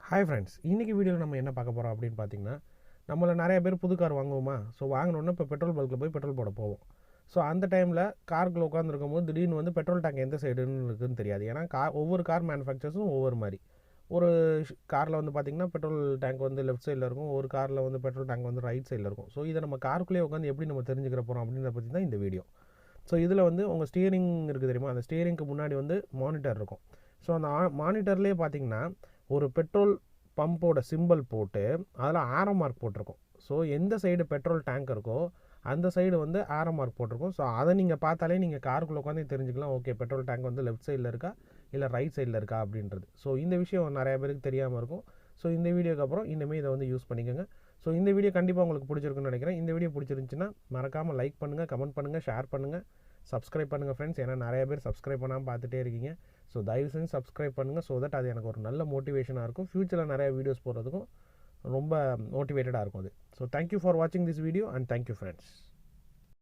Hi friends, இன்றைக்கி வீடியோவில் நம்ம என்ன பார்க்க போகிறோம் அப்படின்னு பார்த்தீங்கன்னா, நம்மள நிறைய பேர் புது கார் வாங்குவோமா. ஸோ வாங்கினோன்னே இப்போ பெட்ரோல் பல்கில் போய் பெட்ரோல் போட போவோம். ஸோ அந்த டைமில் காருக்குள்ளே உட்காந்துருக்கும் போது திடீர்னு வந்து பெட்ரோல் டேங்க் எந்த சைடுன்னு இருக்குதுன்னு தெரியாது. ஏன்னா ஒவ்வொரு கார் மேனுஃபேக்சர்ஸும் ஒவ்வொரு மாதிரி. ஒரு காரில் வந்து பார்த்திங்கன்னா பெட்ரோல் டேங்க் வந்து லெஃப்ட் சைடில் இருக்கும், ஒரு காரில் வந்து பெட்ரோல் டேங்க் வந்து ரைட் சைடில் இருக்கும். ஸோ இதை நம்ம காருக்குள்ளேயே உட்காந்து எப்படி நம்ம தெரிஞ்சுக்கிற போகிறோம் அப்படின்றத பற்றி தான் இந்த வீடியோ. ஸோ இதில் வந்து உங்கள் ஸ்டியரிங் இருக்குது தெரியுமா, அந்த ஸ்டியரிங்க்கு முன்னாடி வந்து மானிட்டர் இருக்கும். ஸோ அந்த மானிட்டர்லேயே பார்த்திங்கன்னா ஒரு பெட்ரோல் பம்போட சிம்பிள் போட்டு அதில் ஆரோ மார்க் போட்டிருக்கும். ஸோ எந்த சைடு பெட்ரோல் டேங்க் இருக்கோ அந்த சைடு வந்து ஆரோ மார்க் போட்டிருக்கும். ஸோ அதை நீங்கள் பார்த்தாலே நீங்கள் காருக்குள்ளே உட்காந்து தெரிஞ்சுக்கலாம், ஓகே பெட்ரோல் டேங்க் வந்து லெஃப்ட் சைடில் இருக்கா இல்லை ரைட் சைடில் இருக்கா அப்படின்றது. ஸோ இந்த விஷயம் நிறைய பேருக்கு தெரியாமல் இருக்கும். ஸோ இந்த வீடியோக்கு அப்புறம் இனிமேல் இதை வந்து யூஸ் பண்ணிக்கோங்க. ஸோ இந்த வீடியோ கண்டிப்பாக உங்களுக்கு பிடிச்சிருக்குன்னு நினைக்கிறேன். இந்த வீடியோ பிடிச்சிருந்துச்சுன்னா மறக்காமல் லைக் பண்ணுங்கள், கமெண்ட் பண்ணுங்கள், ஷேர் பண்ணுங்கள், சப்ஸ்கிரைப் பண்ணுங்கள் ஃப்ரெண்ட்ஸ். ஏன்னா நிறைய பேர் சப்ஸ்கிரைப் பண்ணாமல் பார்த்துட்டே இருக்கீங்க. ஸோ தயவு செஞ்சு சப்ஸ்கிரைப் பண்ணுங்கள். ஸோ தட் அது எனக்கு ஒரு நல்ல மோட்டிவேஷனாக இருக்கும். ஃப்யூச்சரில் நிறைய வீடியோஸ் போடுறதுக்கும் ரொம்ப மோட்டிவேட்டடாக இருக்கும் அது. ஸோ தேங்க்யூ ஃபார் வாட்சிங் this video and thank you friends.